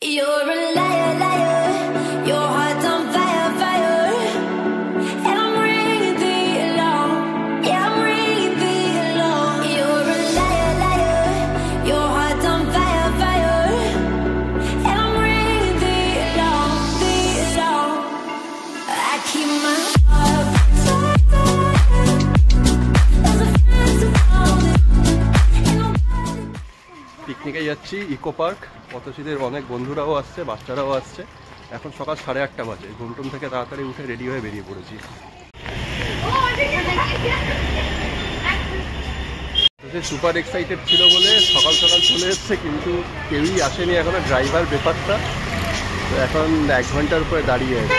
You're a liar, liar. Your heart's on fire, fire. And I'm ringing the alarm. Yeah, I'm ringing the alarm. You're a liar, liar. Your heart's on fire, fire. And I'm ringing the alarm, the alarm. I keep my heart as a friend to hold it. পিকনিকে যাচ্ছি eco park. পথশীদের অনেক বন্ধুরাও আসছে, বাচ্চারাও আসছে। এখন সকাল 8:30 বাজে। ঘুমটুম থেকে তাড়াতাড়ি উঠে রেডি হয়ে বেরিয়ে পড়েছি। সুপার এক্সাইটেড ছিল বলে সকাল সকাল চলে এসছে, কিন্তু কেউই আসেনি এখনো। ড্রাইভার ব্যাপারটা তো এখন 1 ঘন্টার উপরে দাঁড়িয়ে আছে।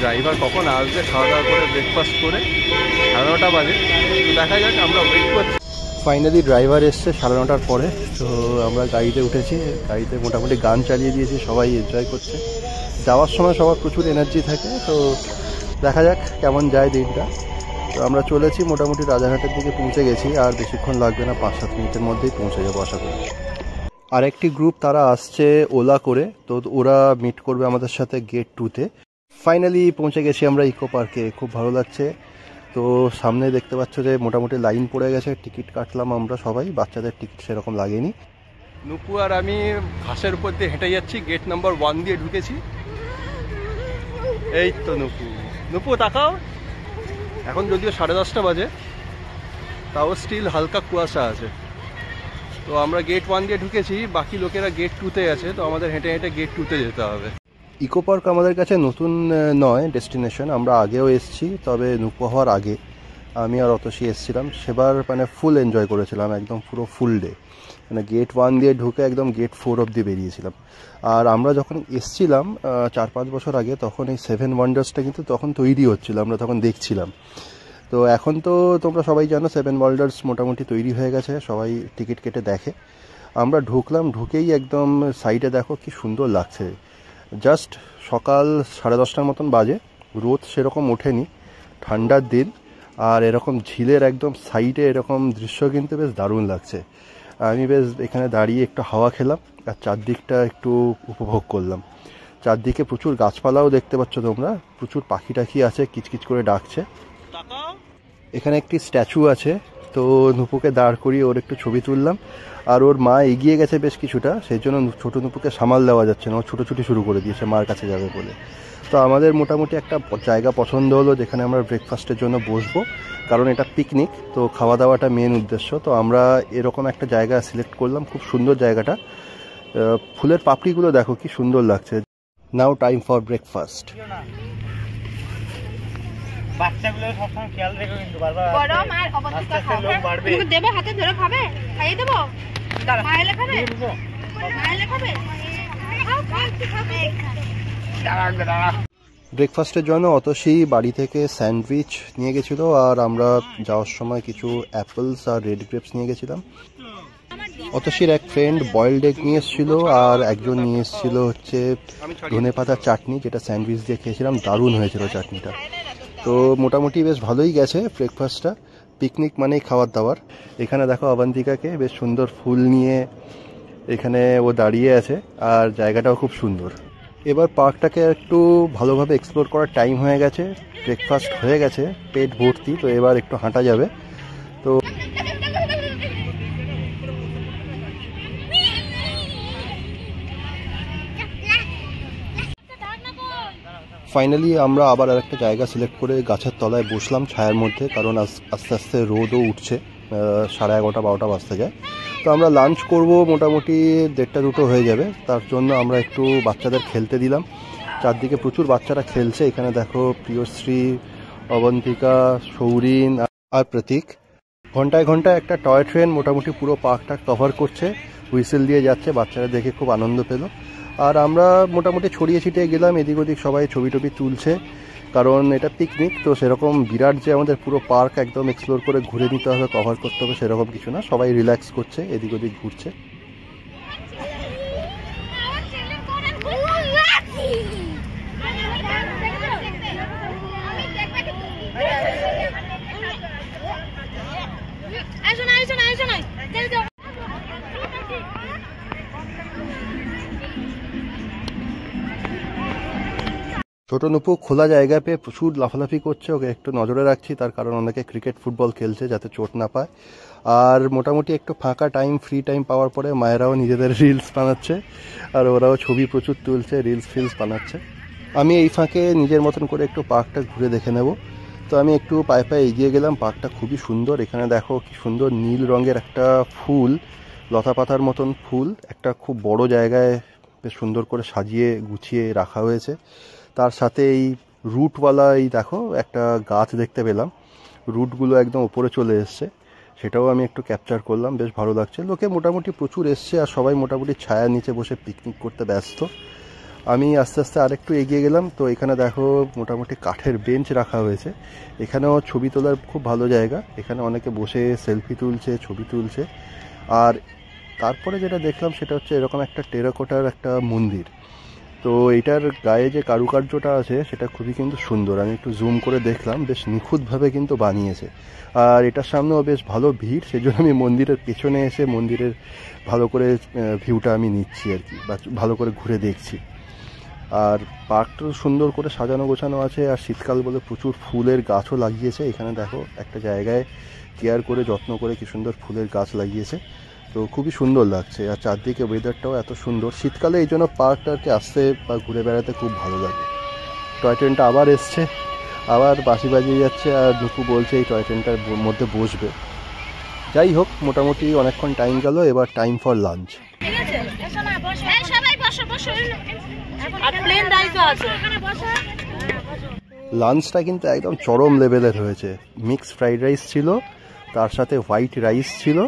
ড্রাইভার কখন আসবে, খাওয়া দাওয়া করে ব্রেকফাস্ট করে 9:30 বাজে। তো দেখা যাক, আমরা ওয়েট করছি। ফাইনালি ড্রাইভার এসছে 9:30 পরে। তো আমরা গাড়িতে উঠেছি। গাড়িতে মোটামুটি গান চালিয়ে দিয়েছি, সবাই এনজয় করছে। যাওয়ার সময় সবার প্রচুর এনার্জি থাকে। তো দেখা যাক কেমন যায় দিনটা। তো আমরা চলেছি, মোটামুটি রাজারহাটের দিকে পৌঁছে গেছি। আর বেশিক্ষণ লাগবে না, 5-7 মিনিটের মধ্যেই পৌঁছে যাবো আশা করি। আরেকটি গ্রুপ তারা আসছে ওলা করে, তো ওরা মিট করবে আমাদের সাথে গেট 2-তে। ফাইনালি পৌঁছে গেছি আমরা ইকো পার্কে। খুব ভালো লাগছে। তো সামনে দেখতে পাচ্ছ যে মোটামুটি লাইন পড়ে গেছে। টিকিট কাটলাম আমরা সবাই, বাচ্চাদের টিকিট সেরকম লাগেনি। নুপু আর আমি ঘাসের উপর দিয়ে হেঁটে যাচ্ছি। গেট নাম্বার 1 দিয়ে ঢুকেছি। এই তো নুপু, নুপু তাকাও। এখন যদিও 10:30 বাজে, তাও স্টিল হালকা কুয়াশা আছে। তো আমরা গেট 1 দিয়ে ঢুকেছি, বাকি লোকেরা গেট 2-তে আছে। তো আমাদের হেঁটে হেঁটে গেট 2-তে যেতে হবে। ইকো পার্ক আমাদের কাছে নতুন নয় ডেস্টিনেশন, আমরা আগেও এসেছি। তবে নুপু হওয়ার আগে আমি আর অতসী এসেছিলাম। সেবার মানে ফুল এনজয় করেছিলাম, একদম পুরো ফুল ডে। মানে গেট 1 দিয়ে ঢুকে একদম গেট 4 অবধি বেরিয়েছিলাম। আর আমরা যখন এসেছিলাম 4-5 বছর আগে, তখন এই 7 ওয়ান্ডার্সটা কিন্তু তখন তৈরি হচ্ছিল, আমরা তখন দেখছিলাম। তো এখন তো তোমরা সবাই জানো 7 ওয়ান্ডার্স মোটামুটি তৈরি হয়ে গেছে, সবাই টিকিট কেটে দেখে। আমরা ঢুকলাম, ঢুকেই একদম সাইডে দেখো কি সুন্দর লাগছে। জাস্ট সকাল 10:30টার মতন বাজে, রোদ সেরকম ওঠেনি, ঠান্ডার দিন। আর এরকম ঝিলের একদম সাইডে এরকম দৃশ্য কিন্তু বেশ দারুণ লাগছে। আমি বেশ এখানে দাঁড়িয়ে একটু হাওয়া খেলাম আর চারদিকটা একটু উপভোগ করলাম। চারদিকে প্রচুর গাছপালাও দেখতে পাচ্ছ তোমরা, প্রচুর পাখি টাখি আছে, কিচকিচ করে ডাকছে। এখানে একটি স্ট্যাচু আছে, তো নুপুকে দাঁড় করিয়ে ওর একটু ছবি তুললাম। আর ওর মা এগিয়ে গেছে বেশ কিছুটা, সেই জন্য ছোটো নুপুকে সামাল দেওয়া যাচ্ছে না, ও ছুটোছুটি শুরু করে দিয়েছে মার কাছে যাবে বলে। তো আমাদের মোটামুটি একটা জায়গা পছন্দ হলো যেখানে আমরা ব্রেকফাস্টের জন্য বসবো, কারণ এটা পিকনিক, তো খাওয়া দাওয়াটা মেন উদ্দেশ্য। তো আমরা এরকম একটা জায়গা সিলেক্ট করলাম, খুব সুন্দর জায়গাটা। ফুলের পাপড়িগুলো দেখো কি সুন্দর লাগছে। নাও টাইম ফর ব্রেকফাস্ট। বাচ্চাগুলো সবসময় খেয়াল রেখো, কিন্তু বারবার গরম আর অবস্থা খাবে। তুমি দেবে হাতে ধরে খাবে, খাইয়ে দেবো। মাইলে খাবে, মাইলে খাবে। ব্রেকফাস্টের জন্য অতসী বাড়ি থেকে স্যান্ডউইচ নিয়ে গেছিলো, আর আমরা যাওয়ার সময় কিছু অ্যাপেলস আর রেড গ্রেপস নিয়ে গেছিলাম। অতসীর এক ফ্রেন্ড বয়েলড এগ নিয়ে এসেছিলো, আর একজন নিয়ে এসেছিলো হচ্ছে ধনে পাতার চাটনি, যেটা স্যান্ডউইচ দিয়ে খেয়েছিলাম, দারুণ হয়েছিল চাটনিটা। তো মোটামুটি বেশ ভালোই গেছে ব্রেকফাস্টটা। পিকনিক মানেই খাবার দাবার। এখানে দেখো অবন্তিকাকে, বেশ সুন্দর ফুল নিয়ে এখানে ও দাঁড়িয়ে আছে, আর জায়গাটাও খুব সুন্দর। এবার পার্কটাকে একটু ভালোভাবে এক্সপ্লোর করার টাইম হয়ে গেছে। ব্রেকফাস্ট হয়ে গেছে, পেট ভর্তি, তো এবার একটু হাঁটা যাবে। তো ফাইনালি আমরা আবার আরেকটা জায়গা সিলেক্ট করে গাছের তলায় বসলাম ছায়ার মধ্যে, কারণ আস্তে আস্তে রোদও উঠছে, 11:30-12টা বাজতে যায়। তো আমরা লাঞ্চ করব, মোটামুটি 1:30-2টো হয়ে যাবে। তার জন্য আমরা একটু বাচ্চাদের খেলতে দিলাম। চারদিকে প্রচুর বাচ্চারা খেলছে। এখানে দেখো প্রিয়শ্রী, অবন্তিকা, সৌরিন আর প্রতীক। ঘন্টায় ঘন্টায় একটা টয় ট্রেন মোটামুটি পুরো পার্কটা কভার করছে, হুইসেল দিয়ে যাচ্ছে। বাচ্চারা দেখে খুব আনন্দ পেল। আর আমরা মোটামুটি ছড়িয়ে ছিটিয়ে গেলাম, এদিক ওদিক সবাই ছবি টবি তুলছে, কারণ এটা পিকনিক। তো সেরকম বিরাট যে আমাদের পুরো পার্ক একদম এক্সপ্লোর করে ঘুরে নিতে হবে, কভার করতে হবে, সেরকম কিছু না। সবাই রিল্যাক্স করছে, এদিক ওদিক ঘুরছে। ছোট নুপু খোলা জায়গায় পেয়ে প্রচুর লাফালাফি করছে, ওকে একটু নজরে রাখছি, তার কারণ অনেকে ক্রিকেট ফুটবল খেলছে যাতে চোট না পায়। আর মোটামুটি একটু ফাঁকা টাইম, ফ্রি টাইম পাওয়ার পরে মায়েরাও নিজেদের রিলস বানাচ্ছে, আর ওরাও ছবি প্রচুর তুলছে, রিলস বানাচ্ছে। আমি এই ফাঁকে নিজের মতন করে একটু পার্কটা ঘুরে দেখে নেব। তো আমি একটু পায়ে পায়ে এগিয়ে গেলাম। পার্কটা খুবই সুন্দর। এখানে দেখো কি সুন্দর নীল রঙের একটা ফুল, লতা পাতার মতন ফুল, একটা খুব বড় জায়গায় বেশ সুন্দর করে সাজিয়ে গুছিয়ে রাখা হয়েছে। তার সাথে এই রুটওয়ালা এই দেখো একটা গাছ দেখতে পেলাম, রুটগুলো একদম উপরে চলে এসছে, সেটাও আমি একটু ক্যাপচার করলাম, বেশ ভালো লাগছে। লোকে মোটামুটি প্রচুর এসছে আর সবাই মোটামুটি ছায়ার নিচে বসে পিকনিক করতে ব্যস্ত। আমি আস্তে আস্তে আরেকটু এগিয়ে গেলাম। তো এখানে দেখো মোটামুটি কাঠের বেঞ্চ রাখা হয়েছে, এখানেও ছবি তোলার খুব ভালো জায়গা। এখানে অনেকে বসে সেলফি তুলছে, ছবি তুলছে। আর তারপরে যেটা দেখলাম সেটা হচ্ছে এরকম একটা টেরাকোটার একটা মন্দির। তো এটার গায়ে যে কারুকার্যটা আছে সেটা খুবই কিন্তু সুন্দর। আমি একটু জুম করে দেখলাম, বেশ নিখুঁতভাবে কিন্তু বানিয়েছে। আর এটার সামনেও বেশ ভালো ভিড়, সেই জন্য আমি মন্দিরের পেছনে এসে মন্দিরের ভালো করে ভিউটা আমি নিচ্ছি আর কি, বা ভালো করে ঘুরে দেখছি। আর পার্কটা সুন্দর করে সাজানো গোছানো আছে, আর শীতকাল বলে প্রচুর ফুলের গাছও লাগিয়েছে। এখানে দেখো একটা জায়গায় কেয়ার করে যত্ন করে কি সুন্দর ফুলের গাছ লাগিয়েছে, তো খুবই সুন্দর লাগছে। আর চারদিকে ওয়েদারটাও এত সুন্দর, শীতকালে এই জন্য পার্কটাকে আসতে বা ঘুরে বেড়াতে খুব ভালো লাগে। টয় ট্রেনটা আবার এসছে, আবার বাঁশি বাজিয়ে যাচ্ছে, আর নুপু বলছে এই টয় ট্রেনটার মধ্যে বসবে। যাই হোক, মোটামুটি অনেকক্ষণ টাইম গেল, এবার টাইম ফর লাঞ্চ। লাঞ্চটা কিন্তু একদম চরম লেভেলের হয়েছে। মিক্স ফ্রাইড রাইস ছিল, তার সাথে হোয়াইট রাইস ছিল,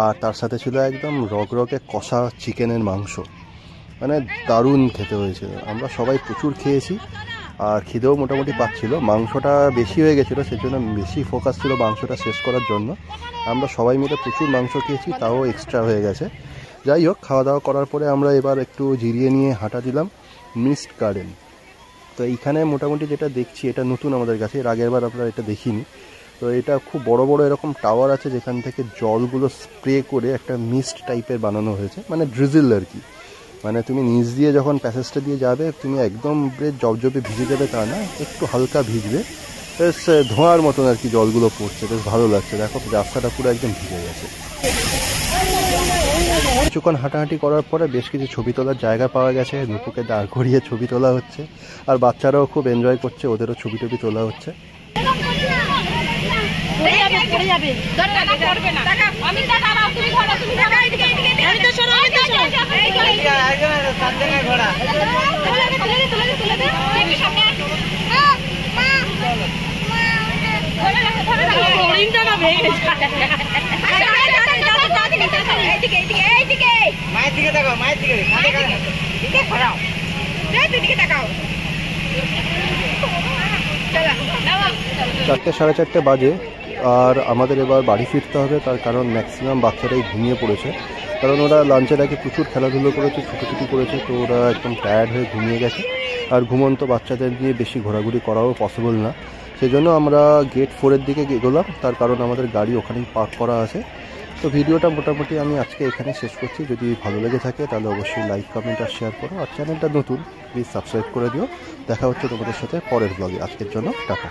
আর তার সাথে ছিল একদম রগরগে কষা চিকেনের মাংস। মানে দারুণ খেতে হয়েছিল। আমরা সবাই প্রচুর খেয়েছি, আর খিদেও মোটামুটি পাচ্ছিল। মাংসটা বেশি হয়ে গেছিলো, সেজন্য বেশি ফোকাস ছিল মাংসটা শেষ করার জন্য। আমরা সবাই মিলে প্রচুর মাংস খেয়েছি, তাও এক্সট্রা হয়ে গেছে। যাই হোক, খাওয়া দাওয়া করার পরে আমরা এবার একটু জিরিয়ে নিয়ে হাঁটা দিলাম মিস্ট গার্ডেন। তো এইখানে মোটামুটি যেটা দেখছি এটা নতুন আমাদের কাছে, এর আগের বার আমরা এটা দেখিনি। তো এটা খুব বড় বড় এরকম টাওয়ার আছে, যেখান থেকে জলগুলো স্প্রে করে একটা মিস্ট টাইপের বানানো হয়েছে, মানে ড্রিজল আর কি। মানে তুমি নিচ দিয়ে যখন প্যাসেজটা দিয়ে যাবে, তুমি একদম জবজবে ভিজে যাবে তা না, একটু হালকা ভিজবে, বেশ ধোঁয়ার মতন আর কি জলগুলো পড়ছে, বেশ ভালো লাগছে। দেখো রাস্তাটা পুরো একদম ভিজে গেছে। কিছুক্ষণ হাঁটাহাঁটি করার পরে বেশ কিছু ছবি তোলার জায়গা পাওয়া গেছে, নুপুকে দাঁড় করিয়ে ছবি তোলা হচ্ছে, আর বাচ্চারাও খুব এনজয় করছে, ওদেরও ছবি টবি তোলা হচ্ছে। চারটে সাড়ে চারটে বাজে, আর আমাদের এবার বাড়ি ফিরতে হবে। তার কারণ ম্যাক্সিমাম বাচ্চারাই ঘুমিয়ে পড়েছে, কারণ ওরা লাঞ্চের আগে প্রচুর খেলাধুলো করেছে, ছুটোছুটি করেছে, তো ওরা একদম টায়ার্ড হয়ে ঘুমিয়ে গেছে। আর ঘুমন্ত বাচ্চাদের দিয়ে বেশি ঘোরাঘুরি করাও পসিবল না, সেজন্য আমরা গেট 4-এর দিকে এগোলাম। তার কারণ আমাদের গাড়ি ওখানেই পার্ক করা আছে। তো ভিডিওটা মোটামুটি আমি আজকে এখানে শেষ করছি। যদি ভালো লেগে থাকে তাহলে অবশ্যই লাইক, কমেন্ট আর শেয়ার করো। আর চ্যানেলটা নতুন, প্লিজ সাবস্ক্রাইব করে দিও। দেখা হচ্ছে তোমাদের সাথে পরের ব্লগে। আজকের জন্য টাটা।